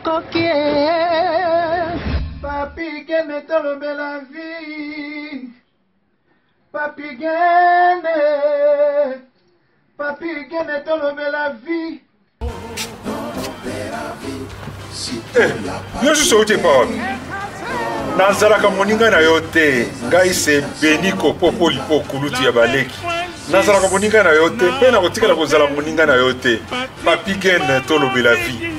Papi Gene tolobe la vie. Papi Gene. Papi Gene tolobe la vie. Yo suis sauté pas. Nazalaka moninga na yote. Ngai se beniko popo lipo kuluti ya baleki. Nazalaka moninga na yote. Pena kotika la kozala moninga na yote. Papi Gene tolobe la vie.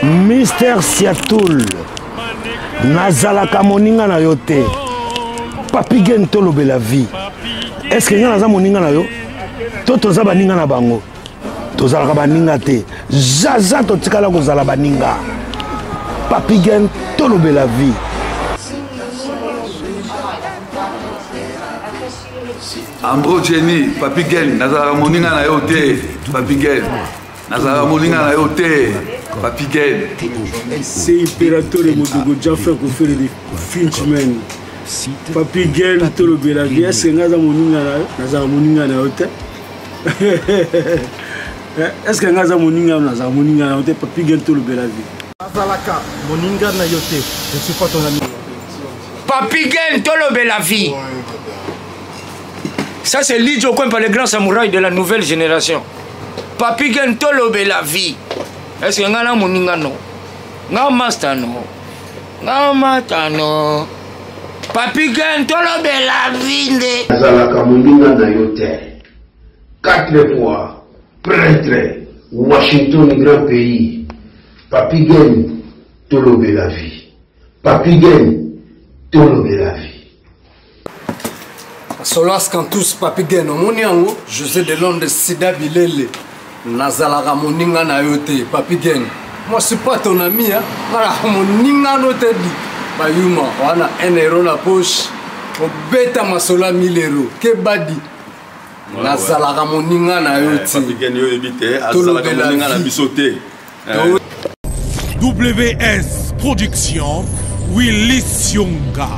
Mister Siatoul. Nazalaka moninga na yote. Papi Gene tolobe la vie. Est-ce que naza moninga na yo? Toto za baninga na bango. Tozalaka baninga te. Zaza totikala kozala baninga. Papi Gene tolobe la vie. Ambro Jenny, Papi Gene, nazalaka moninga na yo te. Papi Gene. Nazalaka moninga na yo te. Papi Gene. C'est impérateur de Modogo Jaffa qui fait des Finchman. Papi Gene tolobe la vie. Est-ce que naza moninga na yo te? Est-ce que naza moninga na yo te? Papi Gene tolobe la vie. Nazalaka moninga na yo te. Je suis pas ton ami. Papi Gene tolobe la vie. Ça c'est Lidjo Kwempa, le grand samouraï de la nouvelle génération. Papi Gene tolobe la vie. Est-ce que ngana moninga no? Nga master no. Nga mata no. Papi Gene tolobe la vie nde. Nazalaka moninga na yo te. 4 fois prêtre Washington grand pays. Papi Gene tolobe la vie. Papi Gene tolobe la vie. Solas Kantous Papi Gene Omoniango, José de Londres Sida Bilele. Nazalaka moninga na yote, Papi Gene. Moi je suis pas ton ami, hein. Voilà, moninga no te di. Bayuma, wana 1 euro na poche. Obeta masola 1000 euros. Que badi. Nazalaka moninga na yote. Papi Gene yo ebite, azalaka moninga na bisote. WS Production, Willy Sionga.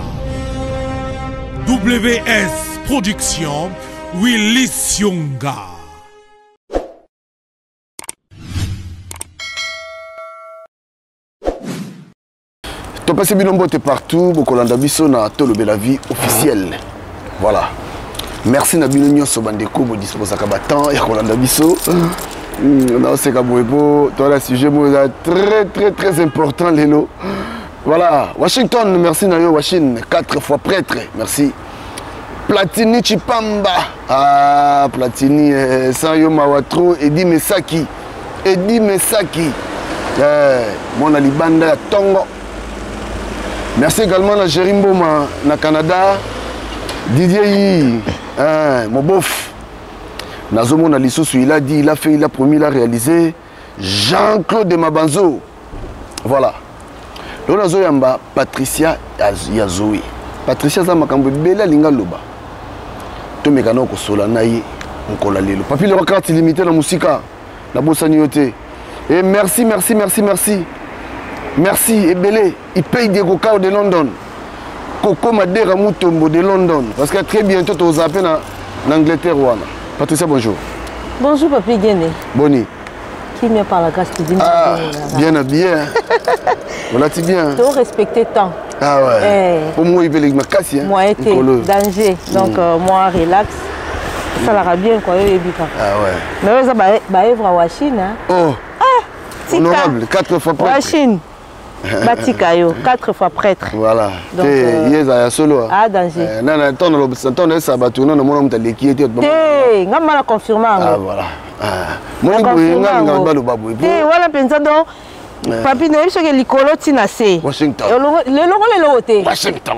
WS Production, Willy Sionga. Topasi Binombote partout, Bokolanda Biso na tolobe la vie officielle. Voilà. Merci na bino nyonso bandeko bo disposa ka batan ya Kolanda Biso. On a seka boebo, toi le sujet très important lelo. Voilà, Washington, merci na yo Washington, 4 fois prêtre, merci. Platini Chipamba, ah Platini, sans yo Mawatro, Edi Mesaki, mon alibanda ya Tongo. Merci également à Jérimbo na Canada, Didier Yi, mon bof. Nazomo na Lissosu, il a dit, il a fait, il a promis, il a réalisé. Jean-Claude Mabanzo, voilà. Lona Zoyamba, Patricia Yazoui. Patricia Zamakambo, Bela Linga Loba. Tomekano Kosola Naye, Nkola Lelo. Papi le carte illimité la musique, la bossa nioté. Et merci. Merci, Ebele. Il paye des coca de London. Coco Madera Moutombo de London. Parce que très bientôt, tu vas appeler en Angleterre. Patricia, bonjour. Bonjour, Papi Gene. Boni. Qui me parle à Castille? Ah, bien habillé. Voilà, tu bien. Tu dois respecter temps. Ah ouais. Pour moi, il veut les macassi. Moi, été danger. Donc, moi, relax. Ça l'ira bien, quoi. Ah ouais. Mais ça va être à Washington. Oh. Ah, honorable, 4 fois prêtre. Washington. Batikayo, 4 fois prêtre. Voilà. Donc, il y a solo. Ah, danger. Non, non, ça va tourner, on a qui était. Té, on a confirmé. Ah, voilà. Moi, je voilà, pensant donc. Papi, nous avons dit que Tina c'est Washington. Le Washington.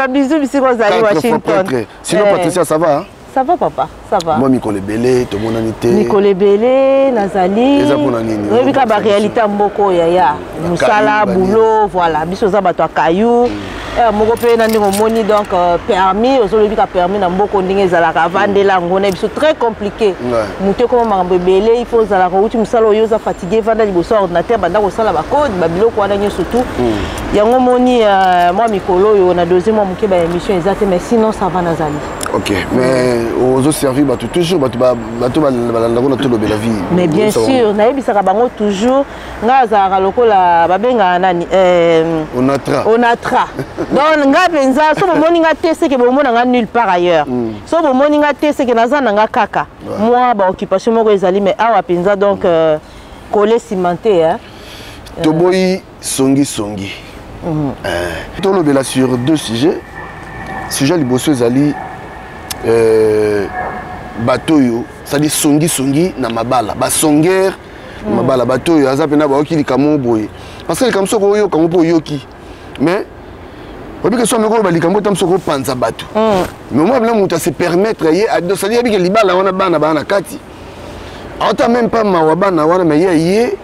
Bisous, bisous, Washington. Sinon, Patricia, ça va? Ça va, papa, ça va. Moi, Nicole Belé, tout le monde en était. Nicole Belé, Nazali. Oui, la réalité, Mboko, Yaya. Moussala, boulot, voilà. Bisous, Zabato, Kayou. moko pe na ndingo moni donc permis ozolobi ka permis na mboko ndinge zalaka vandela ngona biso très compliqué muté comme makambo belé il faut zalaka uti musalo yoza fatigué vanda liboso ordinateur banda ko sala ba code ba biloko wana nyo surtout yango moni moi mikolo yo na deuxième mois muké ba émission exacte mais sinon ça va nazali. OK, mais aux autres services toujours la vie. Mais bien sûr, na yebisaka bango toujours ngaza ka lokola babenga nani onatra. Donc nga penza so bomoni nga tese ke bomona nga nulle part ailleurs. So bomoni nga tese ke nazana nga kaka. Moi ba occupation moko ezali mais awa penza donc collé cimenté hein. Toboyi songi. Tolobela sur deux sujets. Sujet liboso ezali batoyo c'est-à-dire songi na mabala ba songer mabala batoyo aza pena ba okili kamo boye parce que comme ça ko yo kamo po yoki mais obi que so meko ba likambo tam soko panza bato mais moi bla muta se permettre ye a ça dire que libala wana bana kati ata même pas ma wabana wana mais ye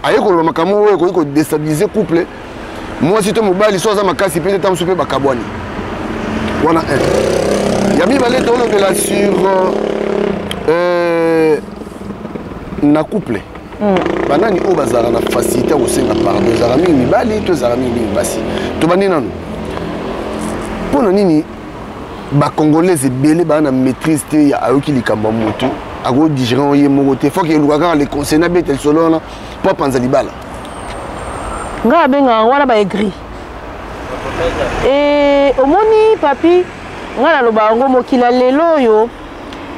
aye ko makamo we ko déstabiliser couple moi si to mobali so za makasi peut-être tam sope ba kabwani wana Yabi balé tolobela sur na couple. Banani o bazara na facilité au sein na pardon zarami mibali to zarami basi. To bani nanu. Pona nini ba congolais ebele ba na maîtrise te ya ayoki likamba moto. Ago digérant ye mogote faut que lukaka les conseils na betel solo na pour panza libala. Nga benga wana ba aigri. Et omoni papi ngana loba ngo mokila lelo yo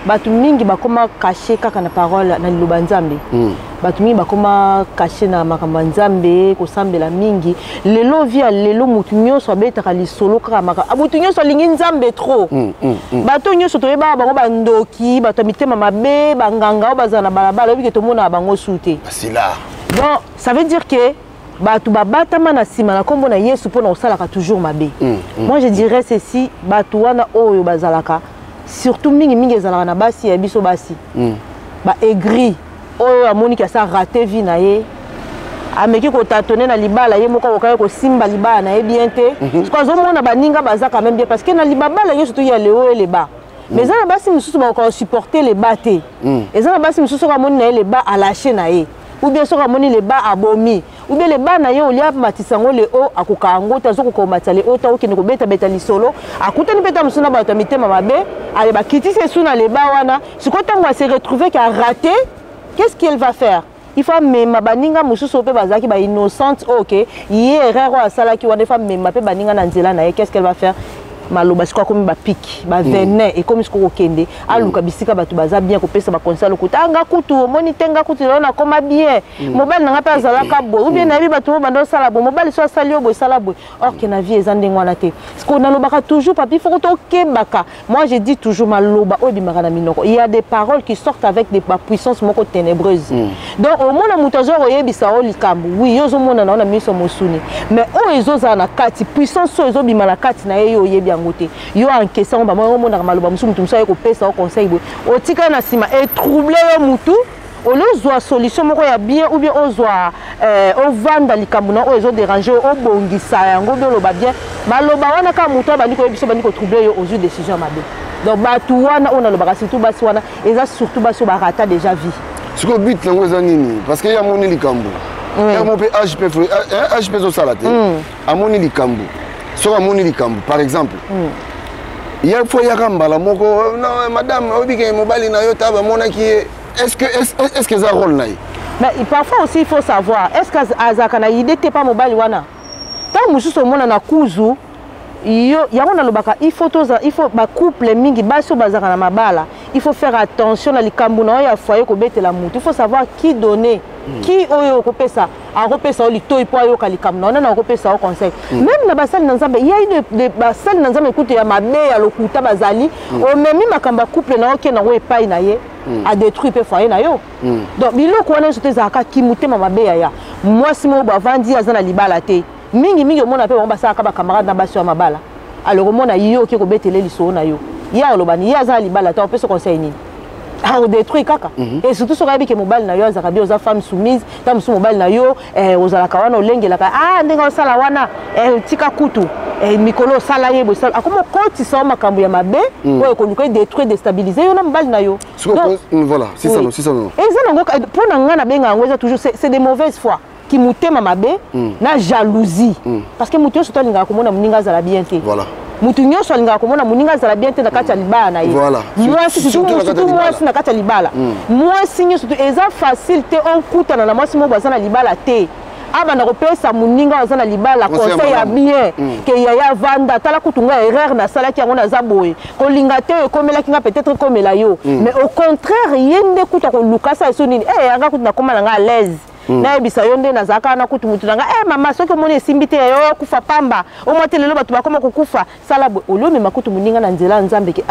batu mingi bakoma caché kaka na parole na liloba nzambe batu mingi bakoma caché na makambo nzambe ko sambela mingi lelo via lelo mutu nyonso abetaka lisolo kaka maka abutu nyonso lingi nzambe trop batu nyonso toyeba bango bandoki batu mitema mabe banganga bazana balabala obi ke tomona bango sute c'est là donc ça veut dire que batu babatama na sima na kombo na Yesu pona osalaka toujours mabe. Moi je dirais ceci batu wana oyo bazalaka surtout mingi ezalaka na basi ya biso basi. Ba aigri oyo amoni ka sa raté vie na ye. Ameki ko tatonner na libala ye moko ko ko simba libala na ye bien te. Parce que ozomona baninga baza quand même bien parce que na libala yo surtout ya le haut et le bas. Mais ça na basi mususu ba ko supporter les baté. Et ça na basi mususu ko amoni na ye le bas à lâcher na ye. Ou bien sur amoni le bas abomi ou bien le bas na yo lia matisango le o akoka ngo tazo ko matale o ta okene ko beta lisolo akuta ni beta musuna ba mitema mabe ale ba kitise suna le bas wana siko tango se retrouver qu'a raté qu'est-ce qu'elle va faire il faut même baninga mususu pe bazaki ba innocente OK hier erreur a sala ki wana fa même pe baninga na nzela na qu'est-ce qu'elle va faire maloba siko comme ba pique ba venin et comme siko kende aluka bisika batu baza bien ko pesa ba conseil lokuta anga kutu moni tenga kutu na koma bien mobile na ngapa zala ka bo ou bien na bi batu bando sala bo mobile so sali bo sala bo or que na vie ezande ngwana te siko na lobaka toujours papi faut to kebaka moi je dis toujours maloba o bimaka na minoko il y a des paroles qui sortent avec des puissances moko ténébreuses donc au mona mutazo oyebisa o likambu oui yozo mona na miso mosuni mais o ezoza na kati puissance so ezo bimala kati na yo yebi yo encaissé on ba mo na maloba musu mutu musa ko pesa au conseil bo o tika na sima et troubler yo mutu o le zoa solution moko ya bien ou bien o zoa o vanda likambu na o ezo déranger o bongisa yango be lo ba bien maloba wana ka mutu ba ndiko biso ba ndiko troubler yo aux décision mabe donc ba tu wana on a le ba surtout ba wana eza surtout ba so ba rata déjà vie ce que but nango eza nini parce que ya moni likambu ya mo pe HP zo salate amoni likambu sur amoni likambu par exemple il y a fois yakamba moko non madame obike mobali na yo taba monaki est-ce que ça rôle naï mais parfois aussi il faut savoir est-ce que azaka na idée t'es pas mobile wana tant mususu mona na kuzu yo yango na lobaka il faut ba couple mingi baso bazaka na mabala il faut faire attention na likambu na ya foyer ko betela mutu il faut savoir qui donner qui oyo ko pesa a ko pesa o lito ipo ayo kalikambu na ko pesa au conseil même na basali na nzambe il y a des basali na nzambe écoute ya mabe ya lokuta bazali o memi makamba couple na oke na ko epai na ye a détruire pe foyer na yo donc biloko wana sote zaka kimutema mabe ya moi si mo bavandi azana libala te mingi mona pe bomba saka ba camarade na baso ya mabala alors mona yo ki ko betele liso na yo ya olobani ya za libala ta opesa conseil nini détruire kaka. Et surtout sur que mobile na yo azakabi aux femmes soumises, tam sou mobile na yo aux alakawana olenge la ah ndinga sala wana tika kutu mikolo sala yebo sala akoma koti sa makambo ya mabe oyo koluka détruire déstabiliser yo na mobile na yo. Voilà, c'est ça non, c'est ça non. Exactement pour na ngana benga ngweza toujours c'est des mauvaises foi qui mutema mabe na jalousie parce que mutu surtout linga komona muninga zala bien te. Voilà. Mutu nyonso alinga komona muninga zala bien te na kati ya libala na ye. Voilà. Moi surtout moi na kati ya libala. Moi signe surtout eza facile te on kutana na mwasi mo bazana libala te. Aba na kopesa muninga bazana libala conseil ya bien que yaya vanda tala kutunga erreur na sala ki ngona za boye. Ko linga te komela kinga peut-être komela yo. Mais au contraire yende kuta ko lukasa so nini anga kutina komala nga à l'aise. Na ebisa yonde na zaka na kutu mutu nga mama soki moni esimbite yo kufa pamba o mate lelo batu bakoma kukufa sala olio me makutu muninga na nzela nzambe ke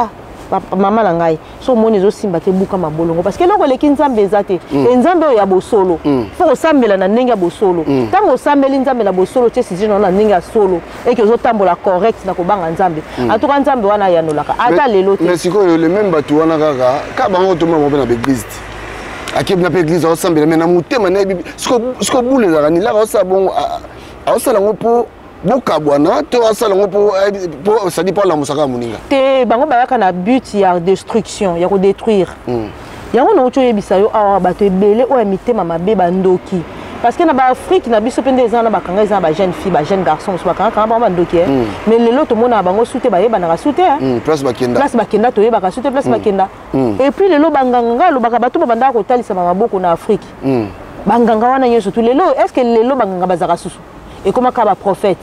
mama na ngai so moni zo simba te buka mabolongo parce que loko leki nzambe ezate nzambe ya bosolo faut osambela na ndenge ya bosolo tango osambeli nzambe na bosolo te sisi na ndenge ya solo et que zo tambola correct na kobanga nzambe atuka nzambe wana ya nolaka ata lelo te mais siko le même batu wana kaka ka bango to mo na église akib na église osambela mais na mutema na bibi siko boule za ni la osa bon osala ngopo boka bwana to osala ngopo ça dit pas la musaka muninga te bango bayaka na but ya destruction ya ko détruire yango na ocho yebisa yo awa bato ebele o mitema mabe bandoki parce que na ba Afrique na biso pende ezana bakanga ezana ba jeune fille ba jeune garçon so bakanga ba bandoki mais lelo to mona bango soute ba yeba na soute place bakenda to yeba ka soute place bakenda et puis lelo banganga lo baka bato banda ko talisa maboko na Afrique banganga wana yeso tout lelo est-ce que lelo banganga bazaka susu et comment ka ba prophète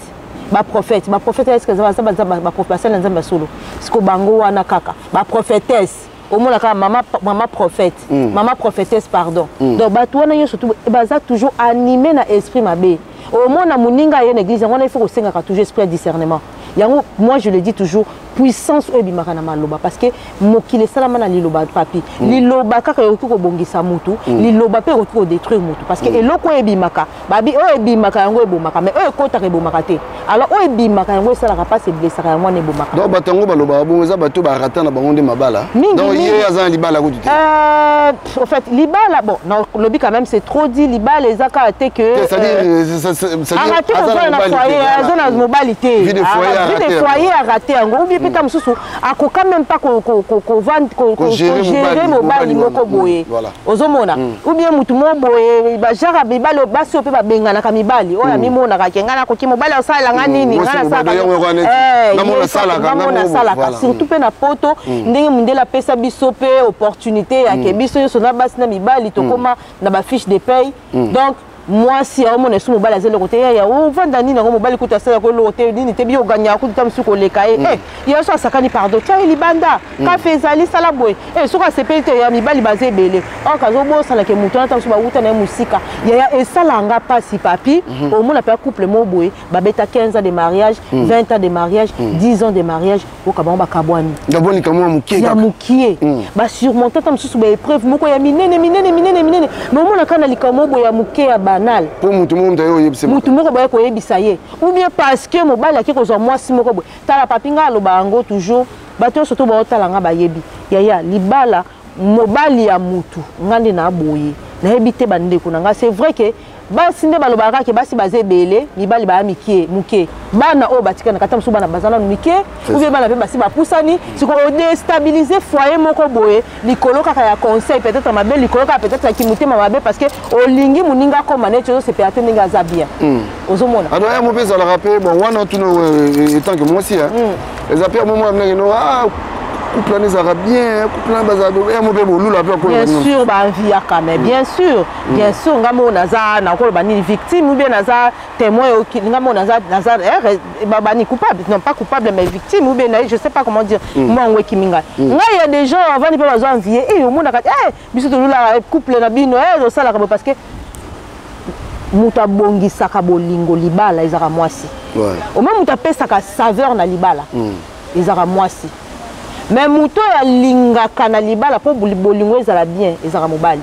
est-ce que ba prophète na nzamba solo siko bango wana kaka ba prophétesse au moins la maman prophète maman prophétesse pardon donc bato wana yo surtout baza toujours animé na esprit mabe au moins na muninga ya église on il faut que toujours esprit de discernement yango moi je le dis toujours puissance ebimaka na maloba parce que mokile salama na liloba papi liloba kaka yoki ko bongisa mutu liloba pe yoki ko détruire mutu parce que eloko ebimaka babi o ebimaka yango ebomaka mais o ekota ke ebomaka te alors o ebimaka yango esala ka pas se blessera yango ne ebomaka donc batango baloba bonza bato ba rata na bango nde mabala donc yé azan libala ko tuti en fait libala bon non lobi quand même c'est trop dit libala ezaka te que ça dit arrêter na foyer azana mobilité vie de foyer arrêter yango ou bien peut-être mususu ako quand même pas ko gérer mobile moko boye ozomona ou bien mutu mo boye ba jara bibalo basi ope ba bengana ka mibali oya mimona ka kengana ko ki mobile osala nga nini ngana sala surtout pe na poto ndenge mundela pesa biso pe opportunité ya ke biso yo sona basi na mibali to koma na ba fiche de paye donc moi si on est sous mobile azelo côté ya o vanda nini ngo mobile kuta sala ko lo hotel nini te bi oganya ku tam suko leka ya so sakani pardon tia libanda ka fezali sala boy suko sepelite ya mibali bazé belé on kazo bo sala ke mutu na tam suba uta na musika ya esala nga pasi papi au moins la couple mo boy ba beta 15 ans de mariage 20 ans de mariage 10 ans de mariage o kabon ba kabwani daboni kamo mukie ya mukie ba surmonter tam suba épreuve moko ya minene mais au moins na kana likamo boy ya mukie ya banal pour mutu mo ndayo yebise mutu moko boye ko yebisa ye ou bien parce que mobile aki ko zo mwasi moko boye tala papinga loba ngo toujours bato surtout ba otalanga ba yebi ya libala mobile ya mutu ngande na boye na yebite bandeko nanga c'est vrai que basi nde balobaka ke basi bazebele mibali ba mikie muke bana o batika na kata msuba na bazana mike ou bien bana pe basi ba pusani siko déstabiliser foyer moko boye likolo kaka ya conseil peut-être ma belle likolo kaka peut-être ki mutema mabe parce que olingi muninga koma ne chose c'est peut-être ninga za bien ozomona ado ya mopesa la rapper bon wana tuno étant que moi aussi les appels moment amener no couple les arabiens couple bazado ya mope bolula pe ko bien sûr ba via quand même bien sûr ngamo naza na ko ba ni victime ou bien naza témoin ngamo naza ba ni coupable non pas coupable mais victime ou bien je sais pas comment dire moi ngwe kiminga il y a des gens avant ni pas besoin envier au monde biso to lula couple na bino zo sala ka parce que muta bongisa ka bolingo libala ezaka mwasi au même muta pesa ka saveur na libala ezaka mwasi mais muto ya lingaka na libala po bolingo ezala bien ezaka mobali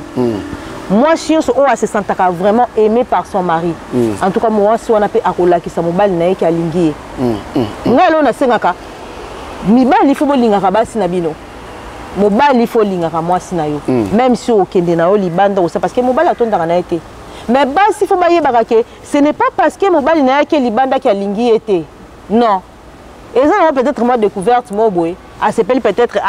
moi si on se sentaka vraiment aimé par son mari en tout cas moi si on appelle akolakisa mobali na yeke alingi ngalo na sengaka mibali faut bolingaka basi na bino mobali il faut lingaka mwasi na yo même si okende na yo libanda osa parce que mobali atondaka na été mais basi faut bayebaka ke ce n'est pas parce que mobali na yake libanda qui alingi été non et ça peut-être moi découverte mo boy a s'appelle peut-être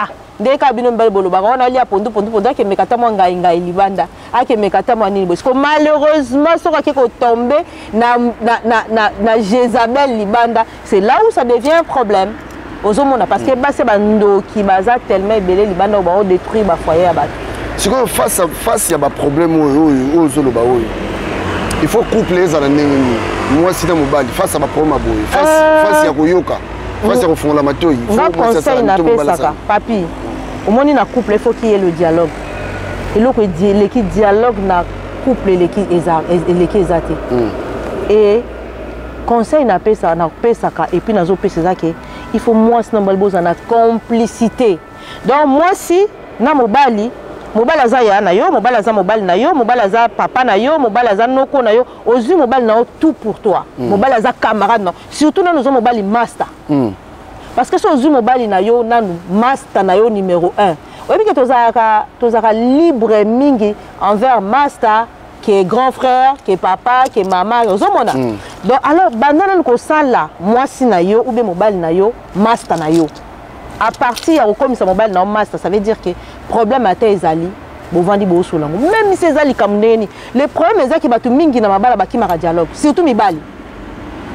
dès que bino mbali bolo ba on a lia pondu que mekata mo ngai libanda ake mekata mo nini parce que malheureusement so ka ko tomber na Jézabel libanda c'est là où ça devient un problème ozomona parce que base bando qui baza tellement belé libanda ba détruire ba foyer ya bato c'est quoi face ya ba problème ozoloba oyo il faut coupler ça na ndenge moi si na mobali face à ba problème boy face ya koyoka face ya kofungola matoi nga conseil na pesaka papi omoni na couple il faut qu'il y ait le dialogue et l'équipe dialogue na couple l'équipe ezate et conseil na pesaka et puis nazo pesaka que il faut moi na balboza na complicité donc moi si na mobali aza ya na yo mobali aza mobali na yo mobali aza papa na yo mobali aza noko na yo ozui mobali na yo tout pour toi mobali aza camarade na surtout na nous mobali master parce que si ozui mobali na yo nanu master na yo numéro 1 oyebi ke tozaka libre mingi envers master qui est grand frère qui est papa qui est maman ozomona donc alors bandana ko sala mwasi na yo ou bien mobali na yo master na yo à partir ya comme ça mobile na master ça veut dire que problème à ezali bovandi bo solango même si ezali kamneni le problème ezaki batu mingi na mabala baki mara dialogue surtout mibali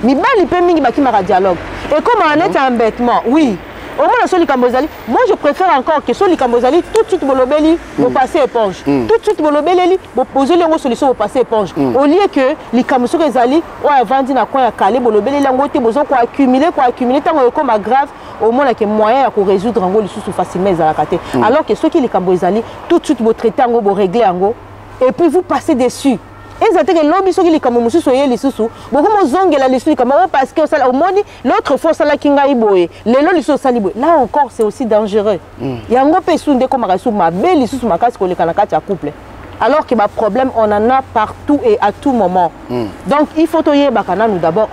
pe mingi baki mara dialogue et comme en est embêtement oui au moins sur les Cambozali moi je préfère encore que sur les Cambozali tout de suite bolobeli vous passer éponge tout de suite bolobeli vous poser les solutions vous passer éponge au lieu que les Cambozali ou vandi na coin ya calé bolobeli lango te besoin quoi accumuler tant comme grave au moins que moyen à résoudre en les sous facilement à la caté alors que ceux qui les Cambozali tout de suite vous traiter en vous régler en go et puis vous passez dessus et ça que lobby ceux qui les Cambozali soyez les sous beaucoup zongela les sous parce que ça au moins l'autre fois ça la kinga iboé les lolis sont saliboé là encore c'est aussi dangereux yango pe sous ndeko makasu ma belle sous ma casse ko le kanakati ya couple alors que bah problème on en a partout et à tout moment donc il faut toyer bakana nous d'abord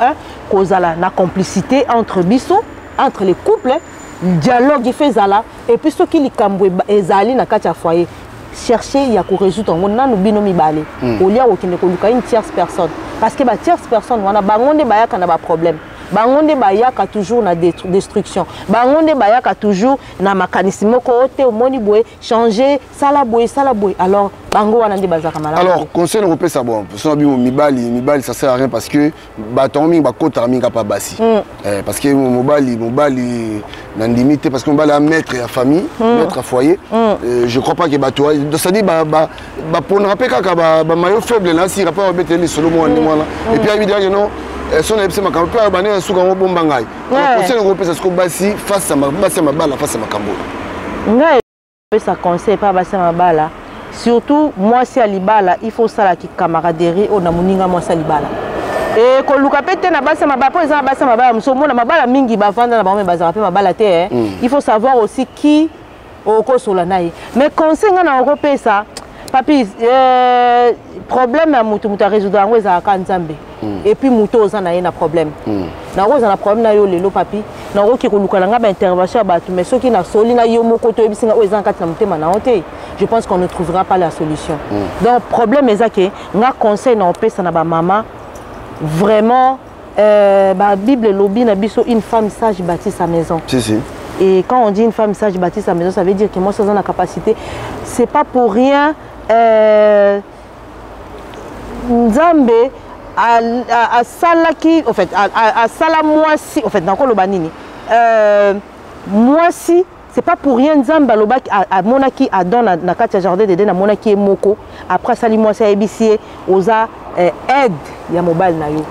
kozala na complicité entre biso entre les couples dialogue fait zala et puis ceux qui les kambwe ezali na kati ya foyer chercher il y a pour résoudre on a nous binomi balé au lieu au kine ko luka une tierce personne parce que ba tierce personne wana bangonde ba yaka na ba problème bangonde ba yaka toujours na destruction bangonde ba yaka toujours na mécanisme ko ote au moni boy changer sala boy alors bango wana ndi bazaka malade alors conseil européen ça bon parce que mibali ça sert à rien parce que batomi ba kota minga pa basi parce que mobali na limité parce que mobali a maître ya famille maître à foyer je crois pas que bato ça dit ba pour rappeler kaka ba maillot faible là si rapport beteli solo mo et puis évidemment non son ebse makambo pe abane suka ngo bomba ngai conseil européen ça se basi face à mabala face à makambo ngai ça conseil pas basi mabala surtout moi si alibala il faut ça la camaraderie on a moninga moi ça libala et ko luka pete na basa mabala po eza basa mabala msomo na mabala mingi bavanda na bamwe bazara pe mabala te il faut savoir aussi qui oko sola naye mais conseil ngana européen ça papi problème à mutu résoudre ngo eza ka nzambe et puis mutu oza na ye na problème na oza na problème na yo lelo papi na oki ko luka nga ba intervention ba tu mais soki na soli na yo moko to ebisinga oza kati na mutema na hote je pense qu'on ne trouvera pas la solution donc problème ezake nga conseil na opesa na ba maman vraiment ba Bible lobby na biso une femme sage bâtit sa maison si. Et quand on dit une femme sage bâtit sa maison, ça veut dire que moi, ça a la capacité. C'est pas pour rien. Nzambe à Salaki, en fait, à Salamoisi, en fait, dans le banini. Moisi, c'est pas pour rien Nzambe à Monaki à Don na Katia Jardin de na Monaki et Moko. Après Salimoisi à Ebissier, Oza aide. Il y a mobile na yo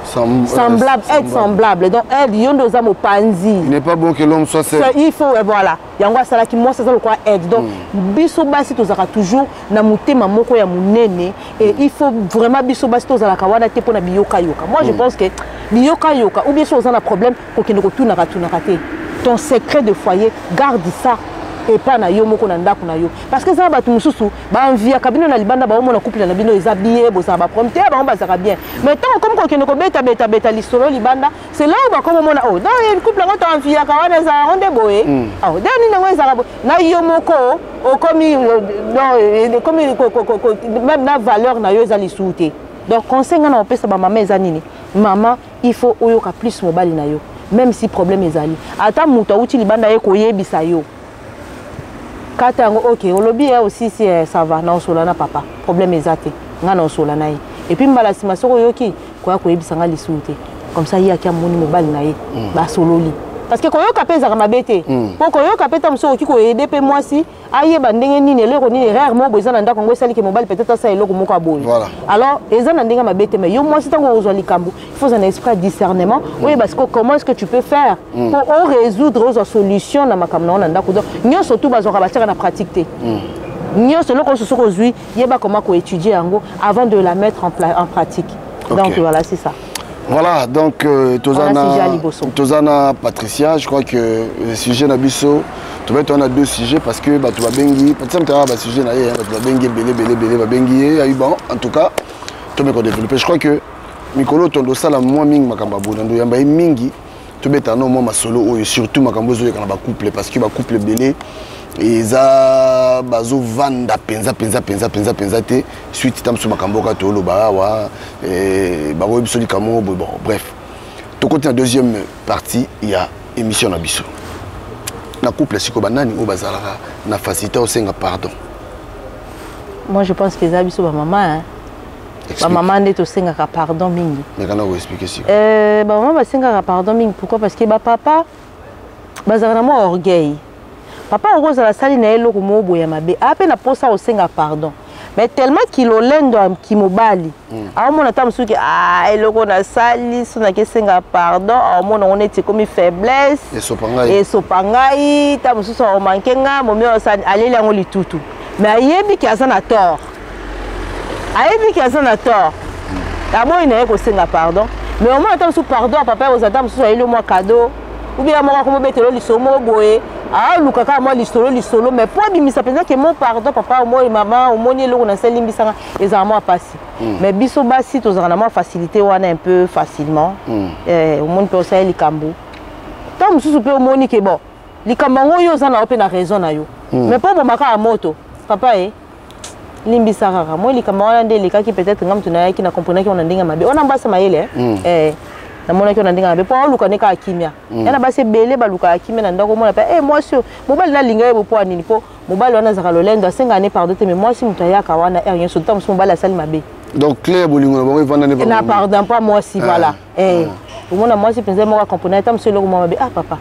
semblable aide semblable donc aide yondo za mo panzi il n'est pas bon que l'homme soit seul il faut voilà yango sala ki moi ça le quoi aide donc biso basi tozaka toujours na mutema moko ya munene et il faut vraiment biso basi tozala ka wana te pona biyoka yoka moi je pense que biyoka yoka ou bien chose on a problème ko kende ko tuna ka te ton secret de foyer garde ça et pas na yo moko na ndako na yo parce que ça ba tumususu ba envie kabino na libanda ba omona couple na bino ezabillé bo ça ba prompter ba ba ça bien mais tant comme ko kene ko beta lisolo libanda c'est là où ba comme omona oh dans une couple là to envie ka wana za onde boye ah dani na ngwe za na yo moko o comme non comme même na valeur na yo za lisuté donc conseil ngana on peut ça ba maman ezanini maman il faut oyoka plus mobali na yo même si problème ezali ata muto uti libanda ye ko yebisa yo kata ok olobi aussi si ça va na osolana papa problème ezate nga na osolana ye et puis mbala sima soko yoki ko yebisa nga lisuté comme ça yaki amoni mobali na ye ba sololi parce que koyoka peza ka mabete po koyoka peta mso ki ko aider pe moi si aye ba ndenge nini eloko nini rarement boza na ndako ngo sali ke mobile peut-être ça eloko moko aboyi alors eza na ndenge mabete mais yo moi si tango ozwa likambo il faut un esprit de discernement oui parce que comment est-ce que tu peux faire pour résoudre aux solutions na makamna na ndako donc nyo surtout bazoka batira na pratique te nyo solo ko soko zui yeba comment ko étudier yango avant de la mettre en pratique donc voilà c'est ça. Voilà, donc Tozana Patricia, je crois que le sujet Nabiso, on a deux sujets parce que tu vas bengi, peut-être que sujet tu vas bengi, belé, en tout cas, tu vas développer. Je crois que Mikolo, ton dossier la moins ming makambabu, dans yamba mingi, tu vas être un homme solo et surtout makambozo quand on couple parce que va couple belé et ça bazo vanda penza te suite tam sur makamboka to lo ba wa et ba web soli kamo bon bref to côté la deuxième partie il y a émission na biso na couple siko banani o bazala na facilité au senga pardon. Moi je pense que ça biso ba maman ba maman ndet to senga ka pardon mingi mais kana vous expliquer si ba maman ba senga ka pardon mingi pourquoi parce que ba papa bazala na mo orgueil. Papa Rose la salle na eloko mobo ya mabe ape na posa au senga pardon mais tellement qu'il olendo ki mobali a mona tamsuki eloko na sali sona ke senga pardon a mona on était comme faiblesse et sopangai tamsusu o mankenga momi o sani aleli ngo litutu mais ayebi ki azana tort ta mo ina ko senga pardon mais au moins tamsu pardon papa Rose tamsusu aleli mo cadeau ou bien moi comme betelo lisomo boye ah lukaka moi lisolo mais pour bimisa penza que mon pardon papa moi et maman au moni eloko na seli mbisanga ezama passer mais biso basi tozana moi facilité wana un peu facilement au monde peut ça likambo tant mususu pe au moni ke bon likambo ngoyo za na ope na raison na yo mais pas bon maka moto papa limbisaka moi likambo wana ndele kaki peut-être ngam tunayaki na comprendre ki on ndinga mabe on ambasa mayele na mona ki na ndinga mabe po luka ne ka kimia yana base belé baluka kimia na ndako mona pe moi si mobali na linga ye po anini po mobali wana zaka lolendo senga ne pardon te mais moi si mutaya ka wana rien sur temps mobali asali mabe donc clair bolingo na bango vanda ne pas na pardon pas moi si voilà au mona moi si penser moi comprendre tam selo ko mabe papa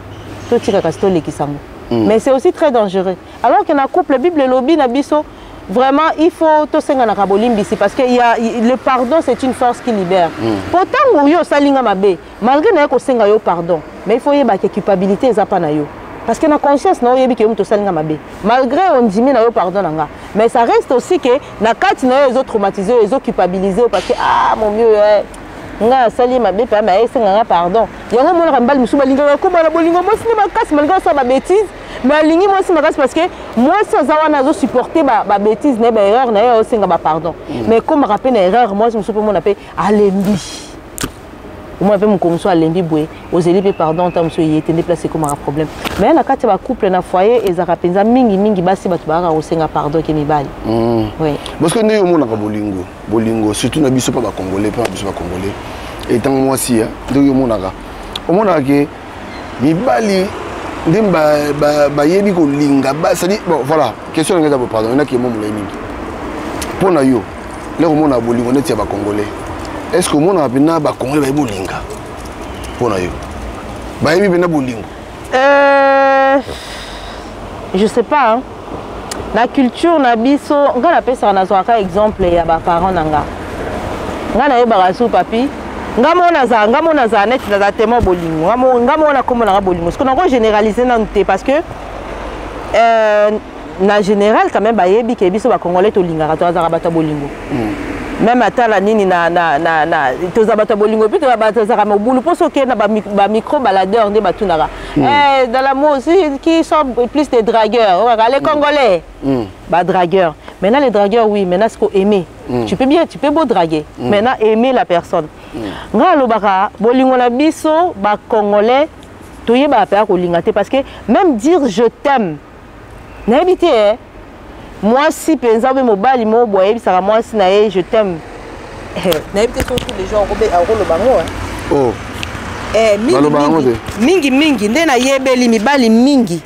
to tika ka sto lekisango mais c'est aussi très dangereux alors que na couple bible lobby na biso vraiment il faut to senga na kabolimbi ici parce que le pardon c'est une force qui libère pourtant yo salinga mabe malgré na ko senga yo pardon mais il faut yeba que culpabilité ezapa na yo parce que na conscience na yebi que to salinga mabe malgré on dit na yo pardon nanga mais ça reste aussi que na kati na yo les autres traumatisés les autres culpabilisés parce que mon mieux nga sali mabe pa mais senga nga pardon yango mona mbali musuba linga ko bala bolingo mo sinema kasi malgré ça ba bêtise mais lingi moi c'est parce que moi ça zawana zo supporter ba bêtise ne ba erreur na yo singa ba pardon mais comme rappel erreur moi je me suis pas mon appel alembi moi pe mon comme ça alembi boé ozeli pe pardon tam so yete déplacer comme un problème mais na kati ba couple na foyer ezaka penza mingi basi batu ba ka osenga pardon ke mibali oui parce que ne yo mona ka bolingo surtout na biso pa ba congolais et tant moi si donc yo mona ka o mona ke mibali ndimba yebi ko linga ba ça dit bon voilà question nga za pardon na ki mo mulai mingi pona yo le ko mona bolingo neti ba congolais est-ce que mona bina ba congolais ba bolinga pona yo ba yebi bina bolingo je sais pas la culture na biso nga na pesa na zo ka exemple ya ba parents nanga nga na yeba rasu papi ngamona za net na tellement bolingo ngamona comme na bolingo parce que on généraliser na nté parce que na général quand même ba yebi ke biso ba congolais to lingaka to azaka bata bolingo même atala nini na tozabata bolingo puis tozabata mobulu pour ce que na ba micro baladeur nde batunaka dans l'amour aussi qui sont plus des dragueurs les Congolais ba dragueurs maintenant les dragueurs oui maintenant ce qu'on aimer tu peux beau draguer maintenant aimer la personne nga lobaka bolingo na biso ba Congolais toye ba pa ko lingate parce que même dire je t'aime na habité moi si penza be mobali mo boye bisaka moi si na je t'aime na habité surtout les gens au bango mingi nde na yebeli mibali mingi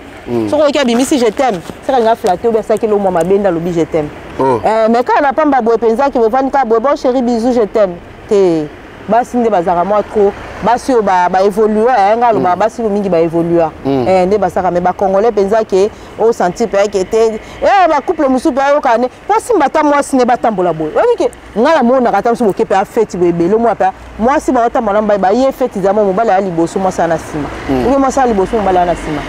soko ki abimisi je t'aime saka nga flatter ou ça ki lo mo mabenda lobi je t'aime mais quand na pamba boye penza ki bovani ka boye bon chéri bisous je t'aime te basi nde bazaka moi trop basi o ba évoluer nga lo basi ko mingi ba évoluer nde basaka mais ba congolais penza ke o senti pe ke te ba couple musu pe yo kane pasi mbata moi si ne batambola boye obi ke nga la mona kata musu boke pe a fête bo ebelo moi pe moi si ba tambola ba ye fête za mo mobala ya liboso moi sa na sima ou moi sa liboso mobala na sima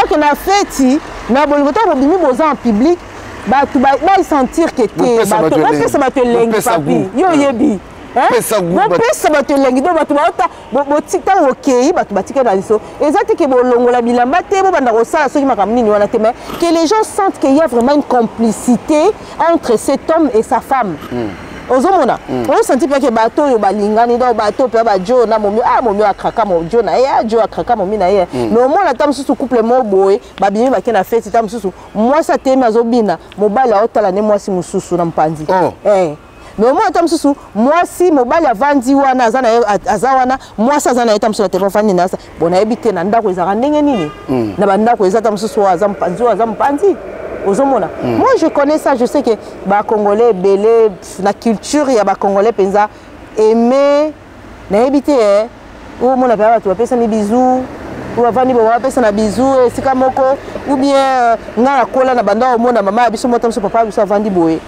ok na fête na bolingo to bimi boza en public ba tu ba sentir que te ba to ça ba te lengi papi yo yebi pesa bato lengi do bato botika okei bato batika na liso ezati ke bolongola bilamba te bo banda kosala soki makambo nini wana te mais que les gens sentent qu'il y a vraiment une complicité entre cet homme et sa femme ozomona on senti pas que bato yo balingani do bato pe ba jo na momi momi akraka mo jo na ye jo akraka momi na ye mais au moins la tam susu couple mo boy ba bimi ba kena fête tam susu moi ça te mazobina mobala otala ne moi si mususu na mpanzi mais moi tam susu moi si mobali avandi wana azana azawana moi ça azana tam susu telefone na ça bon na ebite na ndako ezaka ndenge nini na bandako ezata mususu azampanzi ozomona moi je connais ça je sais que ba congolais belé na culture ya ba congolais penza aimer na ebite ou mona pa tu pesa ni bisous ou avandi bo pesa na bisous esika moko ou bien ngala kola na banda o mona mama biso motam so papa biso avandi boye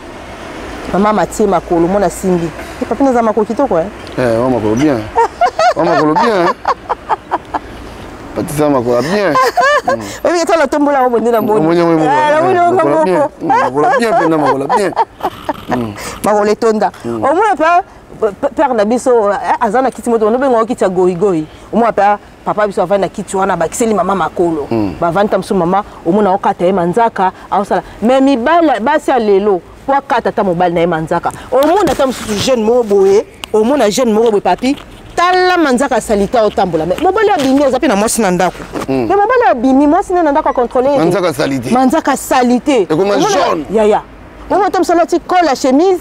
maman Mathieu makolo mona simbi et papa nous a makolo kitoko on makolo bien on makolo bien patisa makolo bien oui mais toi la tombola au bonde na bonde makolo bien pena makolo bien makolo tonda au moins père na biso azana kiti moto no bengo kiti goyi goyi au moins papa biso avana kiti wana bakiseli mama makolo bavanta msu mama au moins okata e manzaka ausala mais mibala basi lelo kwa kata ta mobile na manzaka au moins na tam jeune mo boye au moins na jeune mo boye papi tala manzaka salita otambola mais mobile abimi azapi na mwasi na ndako mais mobile abimi mwasi na ndako contrôler manzaka salité et comme jaune ya au moins tam salati colle la chemise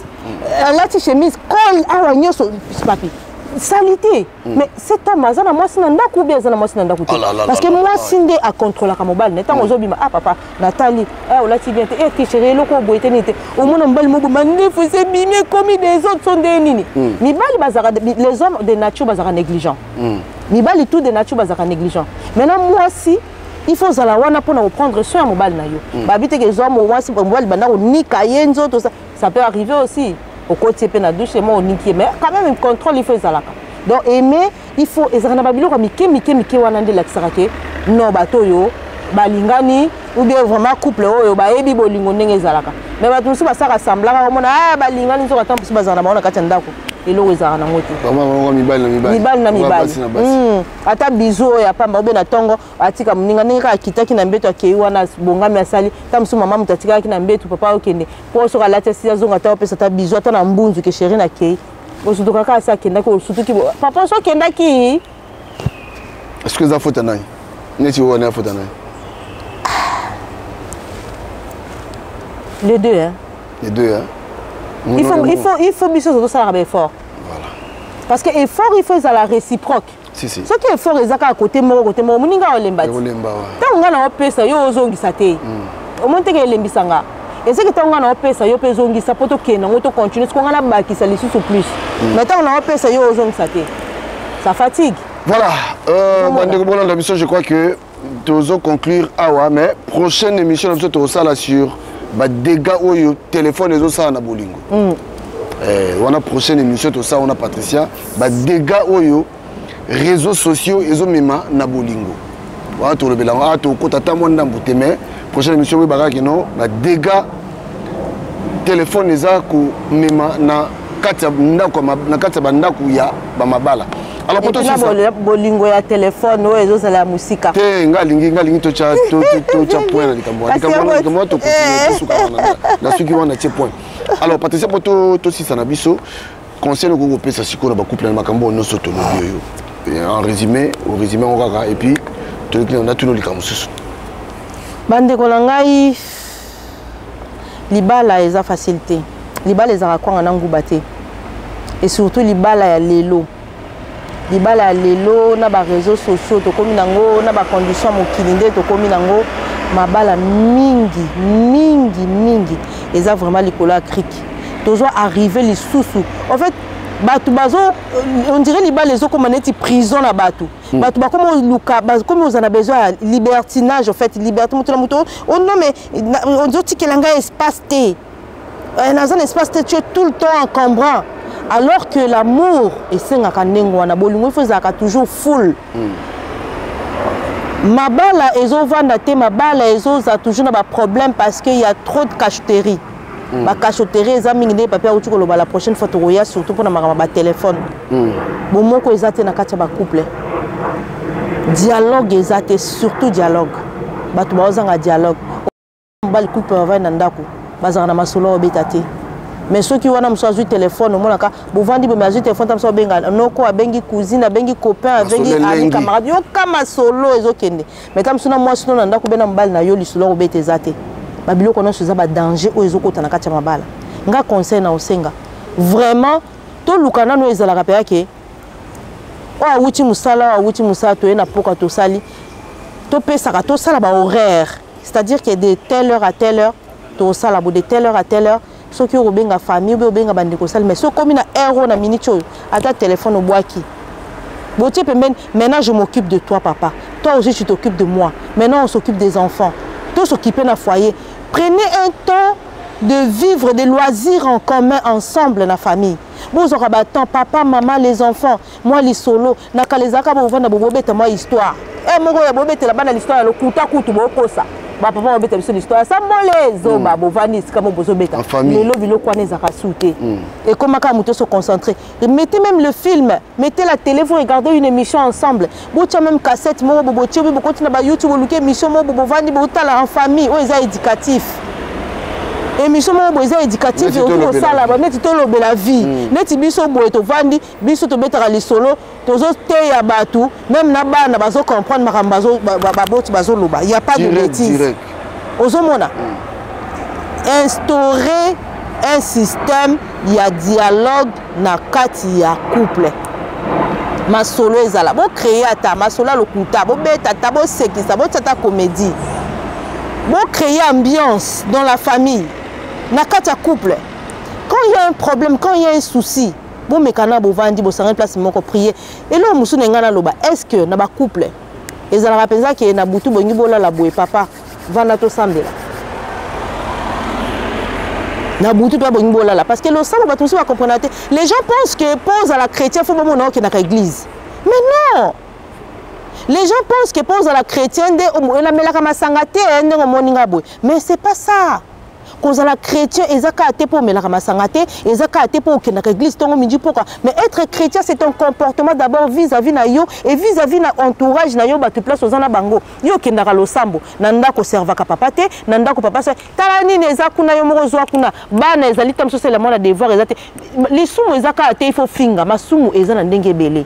la chemise colle awa nyoso papi salité mais cet homme azana mwasi na ndako bien azana mwasi na ndako parce que mwasi nde a contrôler ka mobile na tango zobima papa Nathalie olati bien te chérie loko boyete nite au moins mbali mobo mandefu c'est bimé comme des autres sont des nini mibali bazaka les hommes de nature bazaka négligent mibali tout de nature bazaka négligent maintenant mwasi il faut zala wana pour prendre soin mobile na yo babite que les hommes mwasi mobile banda nika yenzo tout ça peut arriver aussi au côté pe na douche moi onikie mais quand même un contrôle il faut zalaka donc aimer il faut ezana babilo ka mike wana nde la kisarake non bato yo balingani ou bien vraiment couple oyo ba yebi bolingo ndenge zalaka mais bato musu basaka semblaka komona balingani nzo katampu su bazana baona kati ndako elo ezaka na moto vraiment mibali na mibali ata bizo ya pamba obe na tongo atika muninga ndenge ka kitaki na mbeto akei wana bongami asali tamsu mama mutatika na mbeto papa okende po so kalata sia zonga ta opesa ta bizo ata na mbunzu ke chérie na kei osutu kaka sa kenda ko osutu ki papa so kenda ki est-ce que ça faute nani neti wona faute nani les deux il faut biso zo ça rabe fort voilà parce que effort il faut ça la réciproque si ce qui est fort ezaka à côté moko muninga olembati tant ngana opesa yo ozongisa te au moins te ke lembisanga et ce que tant ngana opesa yo pe zongisa poto kena ngoto continuer ce qu'on ngana bakisa lisusu plus mais tant ngana opesa yo ozongisa te ça fatigue voilà bandeko bolanda biso je crois que tozo conclure awa mais prochaine émission biso to sala sur ba dégâts oyo téléphone ezo sala na bolingo on a prochaine émission to ça on a Patricia ba dégâts oyo réseaux sociaux ezo mema na bolingo wa to lebela wa to kota ta monda mbute mais prochaine émission we baka kino ba dégâts téléphone eza ko mema na kati ya ndako na kati ya bandako ya bamabala. Alors pour toi ça bolingo ya téléphone oyo ezozala ya musika te ngalingi to cha point na likambo to suka na suki wana tie point. Alors Patricia pour to sisa na biso conseil ko pesa siko na ba couple na makambo no soto no yo. En résumé on kaka et puis on a tout no likambo susu. Bande ko ngai libala eza facilité. Libala eza kwa na nguba te. Et surtout libala ya lelo. Libala ya lelo na ba réseaux sociaux to komi nango na ba conditions mokilinde to komi nango mabala mingi eza vraiment likolo ya cric. Toujours arriver les sous-sous. En fait batu bazo on dirait libala les comme neti prison na batu. Batu ba comme luka comme on a besoin libertinage en fait liberté moto na moto. Oh non mais on dit que l'anga espace T. Dans un espace T tu es tout le temps encombrant. Alors que l'amour et c'est il faut toujours full. Ma balle ezo vandate ma balle ezo a toujours un problème parce qu'il y a trop de cachotterie. Ma cachotterie est amingé papier ou tu le la prochaine fois tu regardes surtout pour ma téléphone. Bon mot que ezate na katia ba couple. Dialogue ezate surtout dialogue. Ba tu ba ozanga dialogue. Ba le couple va na ndako. Bazanga na masolo obetate. Mais ceux qui ont un téléphone, au moins, vous vendez un téléphone, vous avez un cousine, un copain, un camarade, vous avez un solo, mais comme si moi, je suis un bal na yoli solo obete zate. Babilo kono suza ba danger o ezoko tana kati mabala. Nga conseil na osenga. Vraiment, to lukana no ezala kapea ke. O awuti musala to na poka to sali. To pesa ka to sala ba horaire. C'est-à-dire que de telle heure à telle heure, to sala de telle heure à telle heure. Ceux qui ont bien famille ou bien bandeko sal mais ceux comme une héros na minute à ta téléphone au boaki. Bon tu peux maintenant je m'occupe de toi papa. Toi aussi tu t'occupes de moi. Maintenant on s'occupe des enfants. Tous s'occuper d'un foyer. Prenez un temps de vivre des loisirs en commun ensemble dans la famille. Vous aurez temps papa maman les enfants. Moi les solo na kalezaka bo vanda bo beta moi histoire. Eh moko ya bo beta la bana l'histoire le kuta kutu bo kosa. Ba papa on beta biso l'histoire ça molezo ba bo vani kama bozo beta le lobi lo kwa neza kasute et comme aka muto se concentrer mettez même le film mettez la télé vous regardez une émission ensemble bo tia même cassette mo bo tia bo continue ba YouTube luke émission mo bo vani bo tala en famille o eza éducatif émission mo bo eza éducatif et au sala ba neti to lobe la vie neti biso bo to vandi biso to beta li solo tozo te ya batu même na bana bazo comprendre makambazo baboti bazo loba il y a pas de bêtise ozomona instaurer un système il y a dialogue na kati ya couple masolo ezala bo créer ata masolo lokuta bo beta ta bo sekisa bo tata comédie bo créer ambiance dans la famille na kati ya couple quand il y a un problème quand il y a un souci bon mekana bo vandi bo sanga place moko prier et là musu ngana loba est-ce que na ba couple ezala rapenza ke na butu bongi bola la boye papa vanda to sambela na butu to bongi bola la parce que le samba bato va comprendre les gens pensent que pose à la chrétien faut bon na na église mais non les gens pensent que pose à la chrétienne de la melaka masanga te ndenge moninga boye mais c'est pas ça. Quand la chrétien, ils ont été pour me la ramasangate, ils ont été pour que l'église tombe midi pourquoi. Mais être chrétien, c'est un comportement d'abord vis-à-vis na yo et vis-à-vis na entourage na yo ba tu place aux ana bango. Yo kendaka lo sambo, nanda ko serva ka papate, nanda ko papa. Talani neza kuna yo moko zwa kuna, bana ezali tam so c'est le monde à devoir ezate. Les sumu ezaka te il faut finga, masumu ezana ndenge belé.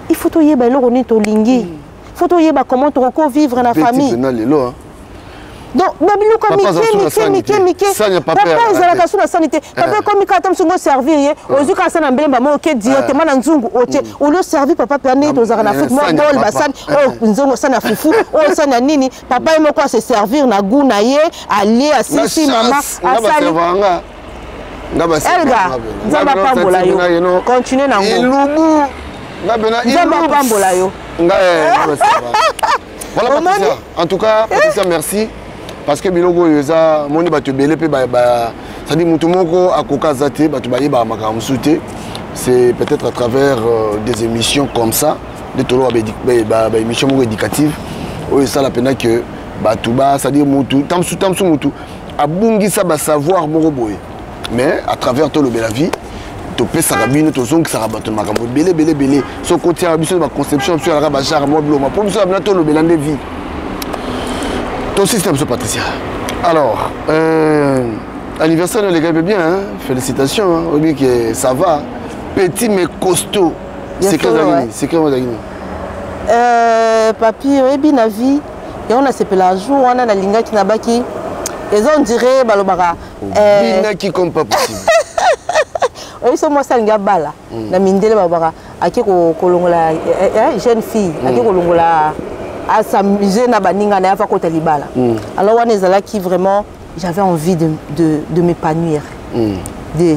Il faut to yeba lo roni to lingi. Il faut to yeba comment to vivre na famille. Donc, Babylou comme Mickey, papa est à la sur sanité. Papa comme Mikatam Sungo servir, aux yeux quand ça n'a bien pas ok directement dans Zungu, au lieu servir papa permet aux aranafouk, moi bol, bassan, oh Nzongo sana foufou, oh sana nini, papa et moi quoi se servir na gounaye, aller à sisi maman, à sali. Elga, Zamba Pambola yo, continuez na ngou. Zamba Pambola yo. Voilà Patricia, en tout cas, Patricia merci. Parce que bilogo yoza moni batu belé pe ça dit mutu moko akoka zate batu baye ba makamu souté c'est peut-être à travers des émissions comme ça de tolo ba émission moko éducative o ça la peine que batu ba ça dit mutu tamsu mutu abungi ça ba savoir moko boye mais à travers tolo la vie topesaka bino tozongisaka bato na makambo belé so kotia biso ba conception biso alaka ba genre mo bloma po biso abina tolobela nde vie ton système so Patricia. Alors anniversaire les gars bien hein? Félicitations hein? On dit que ça va petit mais costaud c'est quoi Zagini papi oyebi na vie et on a sepela jour on a na linga qui na baki et on dirait balobaka bina qui comme pas possible oyi so moi ça linga bala na mindele babaka aki ko kolongola jeune fille aki kolongola à s'amuser na baninga na yafa kota libala alors on ezala qui vraiment j'avais envie de m'épanouir de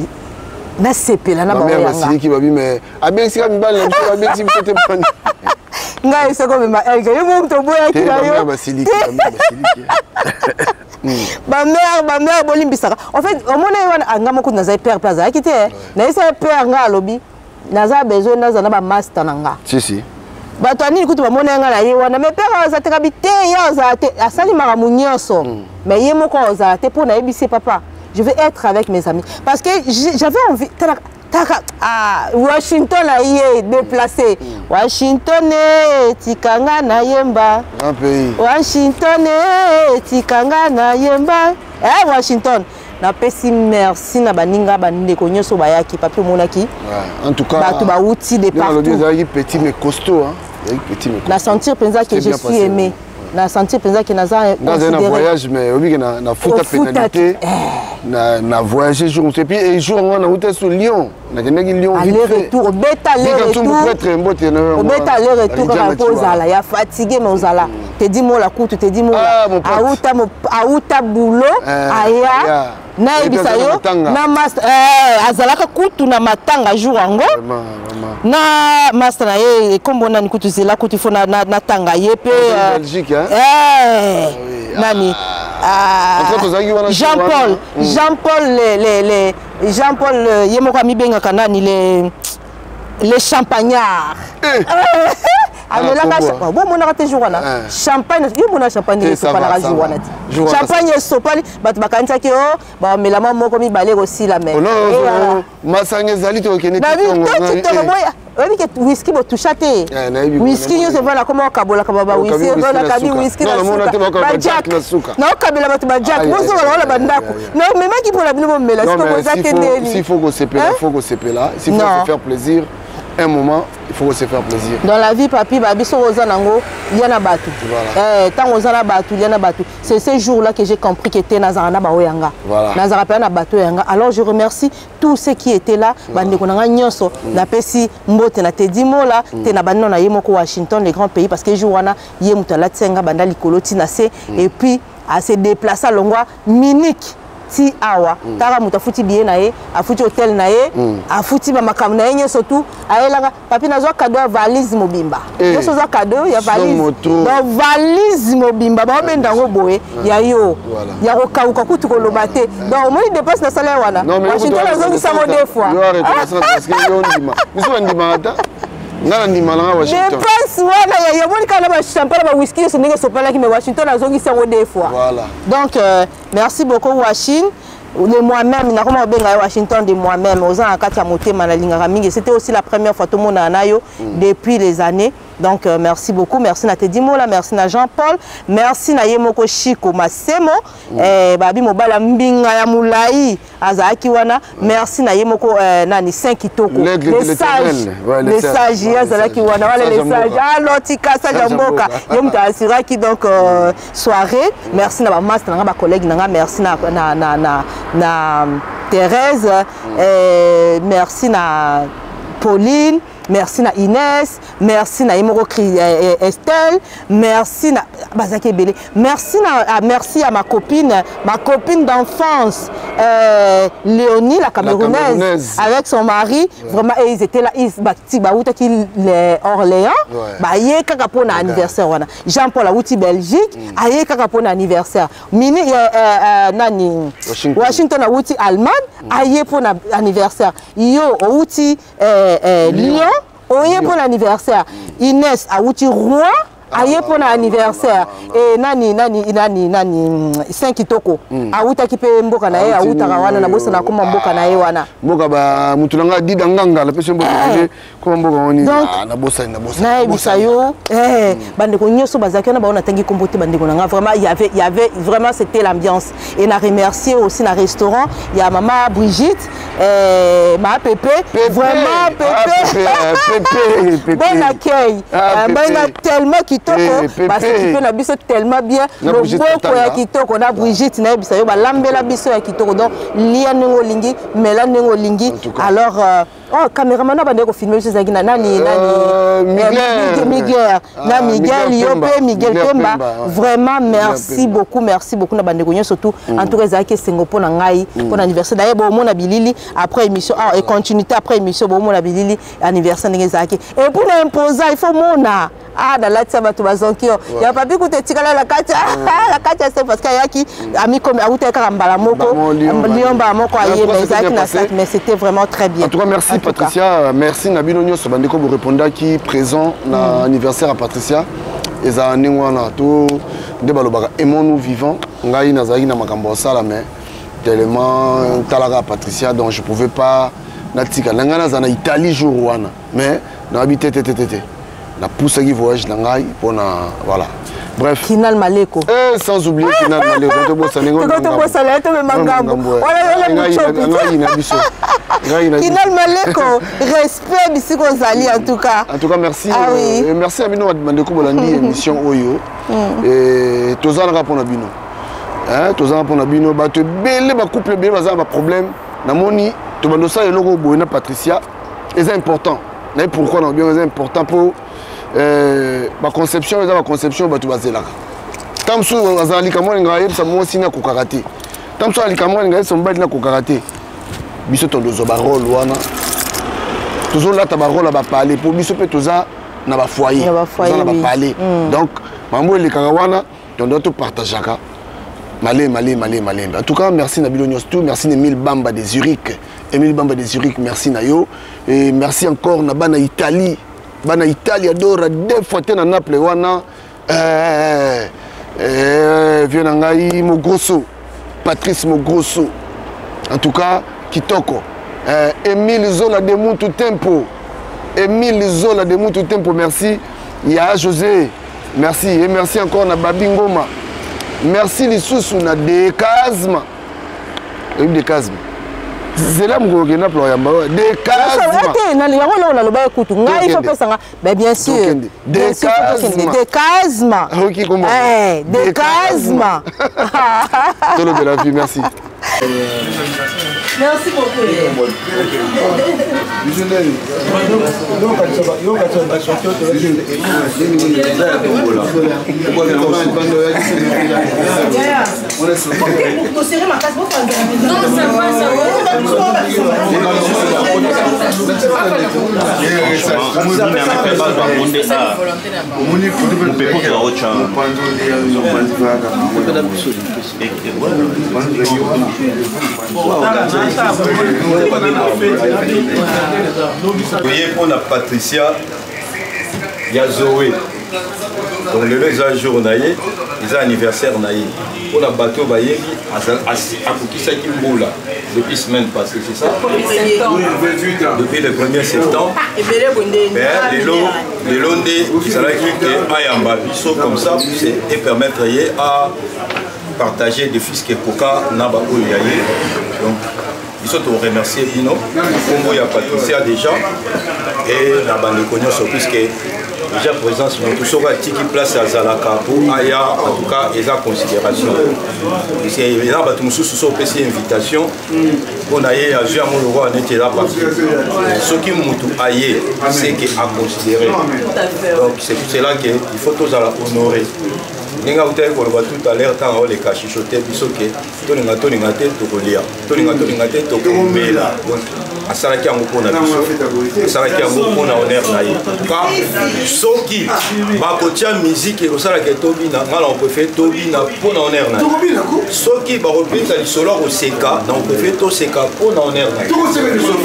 na sepela na ba yanga ma qui babi mais abengisi ka mibala na biso abengisi biso te pani ngai se ko ma elga yo mo to boya ki na yo ma mère bolimbisaka en fait au moins wana anga moko na za père plaza akite na isa père nga lobi na za besoin na za na ba master nanga si bato ani kutu ba mona nga na ye wana mais père za te kabite ya za te asali maramu nyonso mais ye moko za te pour na ebisi papa je vais être avec mes amis parce que j'avais envie Washington a été déplacé. Washington tikanga na yemba. Un pays. Washington tikanga na yemba. Washington. Na pesi merci na baninga bandeko nyoso bayaki papi monaki. En tout cas. Batu ba outil de partout. Petit mais costaud hein. Petit mais costaud. Na sentir penza que je suis aimé. Na sentir penza que naza considéré. Dans un voyage mais obi na futa pénalité. Na voyagé jour et puis et jour on a route sur Lyon. Na kenaki Lyon vite fait. Aller retour, beta aller retour. Beta aller retour quand pose là, ya fatigué mais ozala. Te dis moi la courte, te dis moi. Auta boulot, aya. Na ebisa yo na master azalaka kutu na matanga jour ango. Na master na ye kombo na nikutu zela kutu fo na tanga ye pe Belgique hein. Nani Jean-Paul yemoko amibenga kanani les champagnards bon mon arrêté journa champagne il mon champagne c'est pas la journa champagne sopali bat bakanta ke o ba melama moko mi balé aussi la mer non masange zali to kene oui que whisky bo touchate whisky yo se voilà comment kabola kababa whisky voilà kabi whisky na jack na kabila bat ba jack bozo wala bandako non mais qui pour la bino mela c'est comme ça que s'il faut que c'est là s'il faut se faire plaisir un moment il faut se faire plaisir dans la vie papi babiso ozanango yana batu tant ozana batu yana batu c'est ce jour là que j'ai compris que était nazarana ba oyanga nazara pa na batu yanga alors je remercie tous ceux qui étaient là bandeko nanga nyonso na pesi mbote na te dimo là te na banno na yemoko Washington les grands pays parce que jour wana yemutala tsenga banda likoloti na se et puis à se déplacer à longwa Munich ti awa tara mutafuti bien na ye afuti hôtel na ye afuti ba makam na ye surtout aelanga papi nazo cadeau valise mobimba yo soza cadeau ya valise donc valise mobimba ba benda ngo boye ya yo ya ko kauka kutu ko lobate donc moi dépasse na salaire wana Washington nazo kisamo deux fois yo reconnaissance parce que yo ndima biso ndima ata ngala ndima la Washington dépense wana ya moni kana ba champagne ba whisky so ndenge sopala ki me Washington nazo kisamo deux fois voilà donc merci beaucoup Washington de moi-même na comment benga Washington de moi-même aux ans katia motema na linga mingi c'était aussi la première fois tout le monde na yo depuis les années donc merci beaucoup merci na Tedimo là merci na Jean-Paul merci na Yemoko Chiko Masemo babi mobala mbinga ya mulai azaki wana merci na Yemoko nani 5 kitoko les sages azaki wana wala les sages alors tika sa jamboka yom ta asiraki donc soirée merci na ba master na ba collègue na merci na Thérèse merci na Pauline merci na Inès, merci na Imoro Estelle, merci na Bazaki Belé, merci à ma copine d'enfance, Léonie, la Camerounaise, avec son mari, vraiment ils étaient là, ils les Orléans, bah yé kaka pour un anniversaire wana. Jean-Paul a outi Belgique, ayé kaka pour un anniversaire. Mini nani Washington a outi Allemagne, ayé pour un anniversaire. Yo outi Lyon. Oye pour l'anniversaire. Inès a outi Rouen aye pour un anniversaire et nani 5 kitoko auta ki pe mboka na ye auta wana na bosa na kuma mboka na ye wana mboka ba mutulanga dida nganga la pese mboka kuma mboka woni na bosa na bisayo bande ko nyoso bazaki na ba on tangi kombote bande ko nga vraiment il y avait vraiment c'était l'ambiance et na remercier aussi na restaurant il y a maman Brigitte ma Pépé vraiment Pépé bon accueil ben tellement kitoko parce que tu na biso tellement bien le boko ya kitoko na Brigitte na bisayo ba lambela biso ya kitoko donc lia ningo lingi mela ningo lingi alors oh caméraman na bande ko filmer biso zaki na nani Miguel Yopé Miguel Temba vraiment merci beaucoup na bande ko surtout en tout cas zaki sengo pona ngai pour anniversaire d'ailleurs bon mon bilili après émission et continuité après émission bon mon bilili anniversaire ndenge zaki et pour l'imposer il faut mona dans la tsaba to bazonkio ya papi kutetikala la kati c'est parce qu'il y a qui ami comme auta karambala moko liomba moko aye zaki na sac mais c'était vraiment très bien. En tout cas merci Patricia, merci Nabino Nyos bandeko vous répondra qui présent na anniversaire à Patricia eza ningwana to de balobaka aimons nous vivants ngai nazaki na makambo sala mais tellement talaka Patricia donc je pouvais pas natika nangana za na Italie jour wana mais na habité na pousse qui voyage nangai pour na voilà bref Final Maleko sans oublier Final Maleko to bossa nengo to bossa la to mangambo wala Final Maleko respect bisiko zali en tout cas merci merci à bino bandeko bolandi émission oyo et tozana rapona bino tozana rapona bino ba te belé ba couple belé ba za ba problème na moni to bandosa eloko boyena Patricia c'est important mais pourquoi non bien c'est important pour ma conception batu bazelaka tamsu azali kamwe ngaye sa mosi na kokarate tamsu ali kamwe ngaye so mbali na kokarate biso tondozo ba rôle wana toujours là ta ba rôle ba parler pour biso pe toza na ba foyer na ba parler donc mambo le karawana tondo to partageaka malé en tout cas merci Nabilo Nyostou merci Emile Bamba de Zurich merci Nayo et merci encore na bana Italie bana Italia adora deux fois na Naples wana viens ngai Mogrosso Patrice Mogrosso en tout cas kitoko Emile Zola de Mutu Tempo merci il y a José merci et merci encore na Babi Ngoma merci lisusu na Dekazma c'est là mon gars n'a yamba Dekazma bien sûr Dekazma OK comment Dekazma tout le de la vie merci merci beaucoup pour la Patricia, il y a Zoé. Donc le jour naïe, ils ont anniversaire naïe. Pour la bateau bayebi, à Koukisa Kimboula, depuis semaine passée, c'est ça? Depuis le 1er septembre. Les Londres, ils ont Ayamba, Bisso comme ça, et permettre à partager des fils qui Koka, Naba Ouyaye. Donc, ils sont remerciés Bino, Congo, il y a Patricia déjà, et la bande connue sur plus que déjà présence, mais tout ça qui place à Zalaka pour Aya, en tout cas, ils ont considération. Il y a une invitation, on a eu à jouer à mon roi, on était là parce que ce qui m'a aillé, c'est à considérer. Donc c'est pour cela qu'il faut tous honorer. Nous avons tout à l'heure quand on les cache chuchoter bisoke toninga te tokolia toninga te tokomela asalaki yango mpona biso asalaki yango mpona honneur na ye ka soki bakotia musique ekosalaka tobina nga na opréféré tobina mpona honneur na ye soki bakopesa lisolo akoseka na opréféré toseka mpona honneur na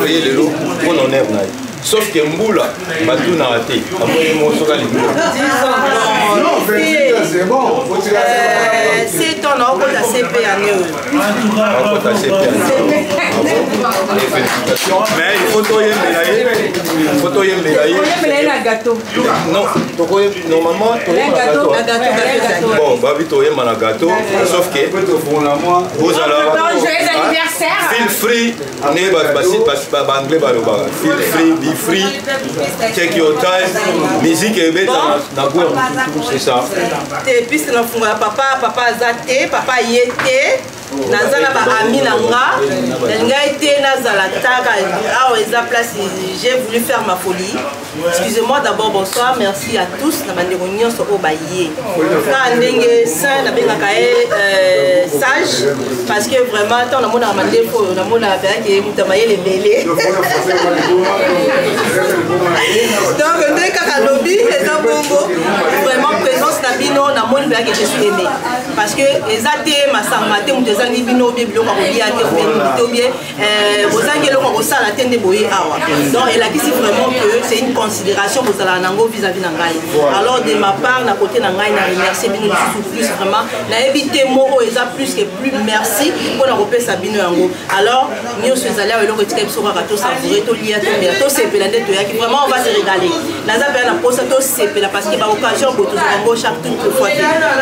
ye lelo mpona honneur na ye sauf que Mboula, bateau n'a raté. C'est bon. C'est ton nom pour ta CP année. Mais il faut toyer mélayer. Il faut toyer mélayer. Un gâteau. Non, normalement, toyer un gâteau. Bon, babi toyer un gâteau. Sauf que vous allez. Joyeux anniversaire. Feel free. Feel free, be free. Take your time. Musique et bête. C'est ça. Et puis c'est papa Azate, papa Yete. Nazala ba ami nanga, nga été nazala taka, place. J'ai voulu faire ma folie. Excusez-moi d'abord, bonsoir, merci à tous. Na bande réunion so obaye. Ka ndenge saint na benga kae sage parce que vraiment tant na mona mande fo na mona ba ke mutamaye les belé. Donc ndenge ka lobby et ça bongo vraiment présence na bino na mona ba ke je suis aimé parce que ezate masangate mutezangi bino bien biloko ko liya te bien bozangi eloko ko sala tende boye awa. Donc elle a dit vraiment que c'est une considération pour la nango vis-à-vis nangai. Alors de ma part na côté nangai na remercier bino plus vraiment na éviter moko eza plus que plus merci pour na repesa bino yango. Alors nous sommes allés avec le retike biso ka to savourer to liya to bien to sepela nde to yaki vraiment on va se régaler. Naza pe na posa to sepela parce que ba occasion pour tout yango chaque fois.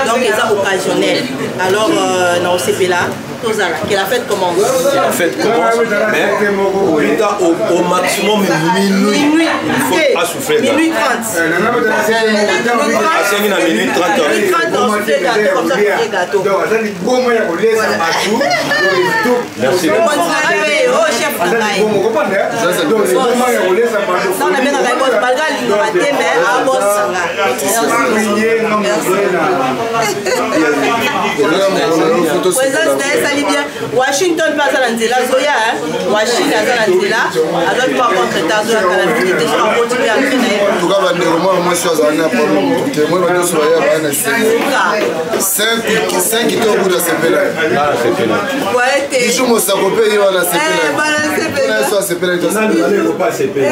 Donc eza occasionnel. Alors na sepela que la fête commence. La fête commence, mais au maximum minuit, il faut assouffler. Minuit 30. À 5 minutes 30. Minuit 30, on souffle gâteau, comme ça, on fait gâteau. Merci. Oh, chef, on a bien bien. Washington passe à l'Anzela, Zoya, Washington à l'Anzela, alors tu vas contre ta Zoya, quand la vie était sur un continent à l'entraîner. En tout cas, moi je suis à Zana, moi je suis à 5 qui étaient au bout de ces pélins. Ouais, t'es. Je suis au Sakopé, il y a la CPL. Je suis à CPL. Je suis à CPL.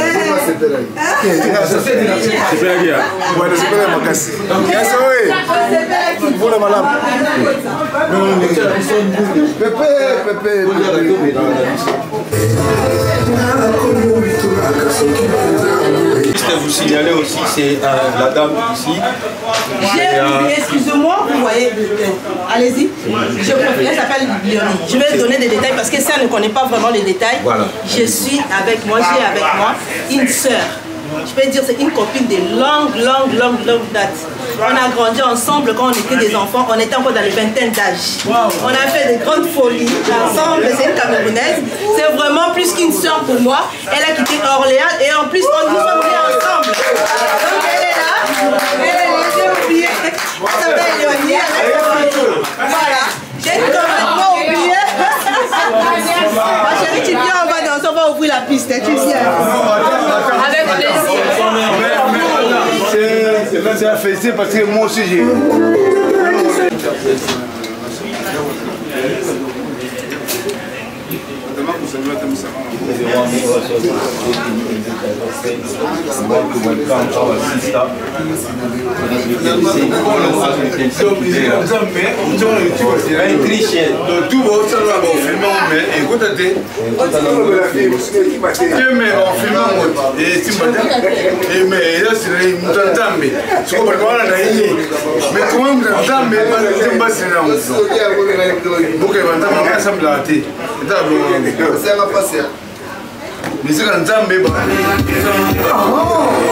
Vous signalez aussi, c'est la dame ici. J'ai oublié, excusez-moi, vous voyez, allez-y. Je préfère, elle s'appelle Léonie. Je vais donner des détails parce que si elle ne connaît pas vraiment les détails, voilà. Je suis avec moi, j'ai avec moi une sœur. Je peux dire c'est une copine de longue date. On a grandi ensemble quand on était des enfants, on était encore dans les vingtaines d'âge. On a fait des grandes folies ensemble, c'est une Camerounaise. C'est vraiment plus qu'une sœur pour moi. Elle a quitté Orléans et en plus nous sommes nés ensemble. Donc elle est là, j'ai oublié. Elle s'appelle Léonie, voilà. J'ai complètement oublié. Ma chérie, tu viens, on va danser, on va ouvrir la piste, tu viens. Avec plaisir. C'est à féliciter parce que moi aussi j'ai...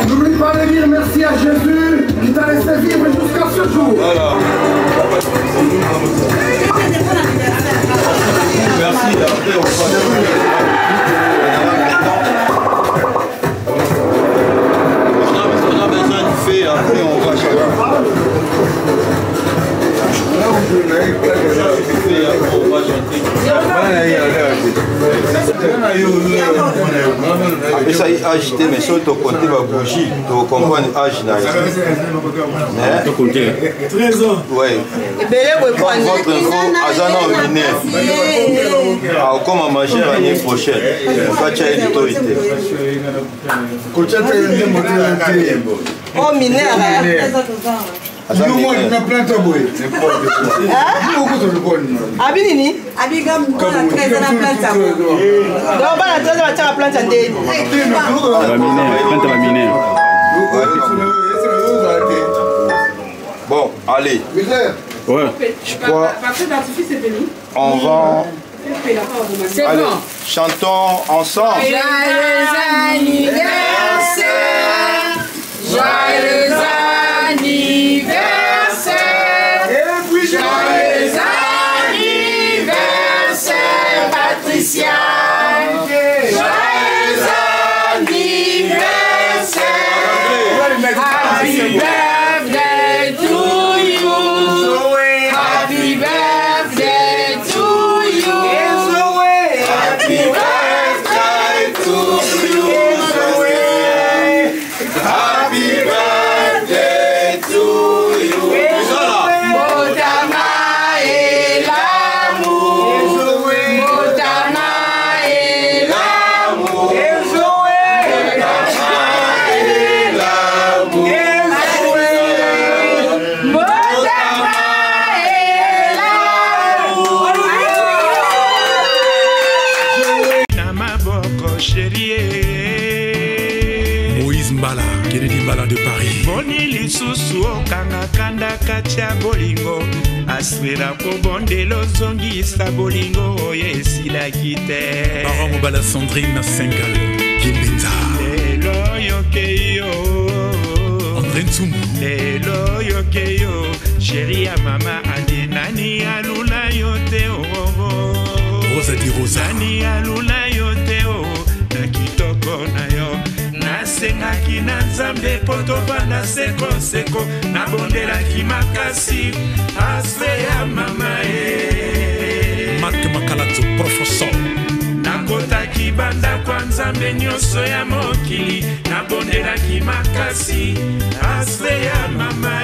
N'oublie pas de dire merci à Jésus qui t'a laissé vivre jusqu'à ce jour. Voilà. Merci d'avoir on a besoin de faire, après on va âge, mais si tu comptes la bougie, tu comprends l'âge. 13 ans. Oui. Votre info, Azana mineur. Comme à manger l'année prochaine. Pas de l'autorité. Oh, mineur. Abinini? Abigam la 13 na planta. Donc ba la 13 va tirer planta ndé. Bon, allez. Ouais. Je crois. On va. Allez, chantons ensemble. Joyeux anniversaire. Joyeux anniversaire. Joyeux anniversaire, Patricia. Joyeux anniversaire. Happy birthday to you. Happy birthday to you. Happy birthday to you. Happy birthday to you. Motama et l'amour. Motama et l'amour. Moïse Mbala, Kennedy Mbala de Paris. Boni lisusu okanga kanda katia bolingo aswera kobondelo zongisa bolingo oyo esilaki te. Baron Mbala Sandrine na Sengal, Kimbenza. Lelo yokeyo André Ntsumbu. Lelo yokeyo chéri ya mama andi nani alula yote oh. Rosa di Rosa. Nani alula yote oh. Na kitoko na yo nasengaki na nzambe po tovanda sekoseko nabondelaki makasi aspe ya mama Mark Makalato professeur nakotaki banda kwa nzambe nyonso ya mokili nabondelaki makasi aspe ya mama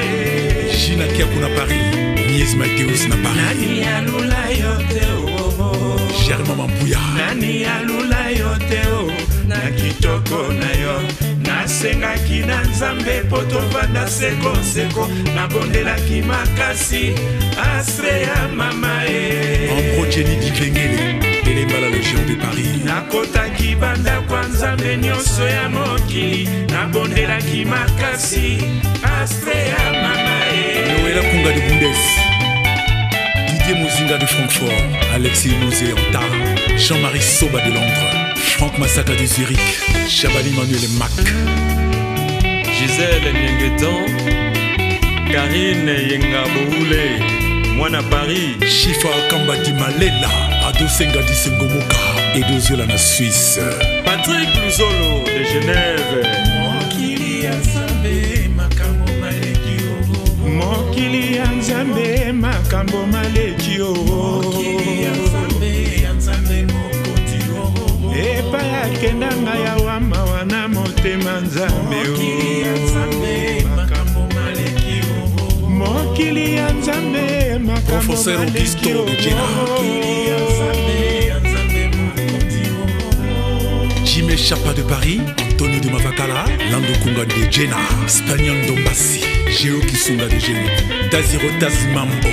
Gina Kiakou na Paris, Nies Mateus na Paris. Nani alula yote oh. Germain Mambuya. Nani alula yote oh. Na kitoko na yo nasengaki na nzambe po tovanda sekoseko nabondelaki makasi aspe ya mama Ambro Jenny Diklengele, Elembala le géant de Paris. nakotaki banda kwa nzambe nyonso ya mokili nabondelaki makasi aspe ya mama Noëlla Kunga de Bundes, Didier Mozinga de Francfort, Alexis Mouzé Anta, Jean-Marie Soba de Londres, Franck Massaka de Zurich, Chabali Manuel Mac, Gisèle Nyengetan, Karine Yengaboule, Mwana Paris, Chifa Kambati Malela, Ado Senga di Sengomoka, Edo Ziola na Suisse, Patrick Luzolo de Genève, mokili ya nzambe makambo maleki oh. Mokili ya nzambe makambo maleki oh. Epa yakendanga ya wama wana motema nzambe mokili ya nzambe makambo maleki Jimé Chapa de Paris, Antonio de Mavakala, Lando Kunga de Jena, Spagnon Dombassi, Géo Kisunga de Génie, Daziro Tazmambo.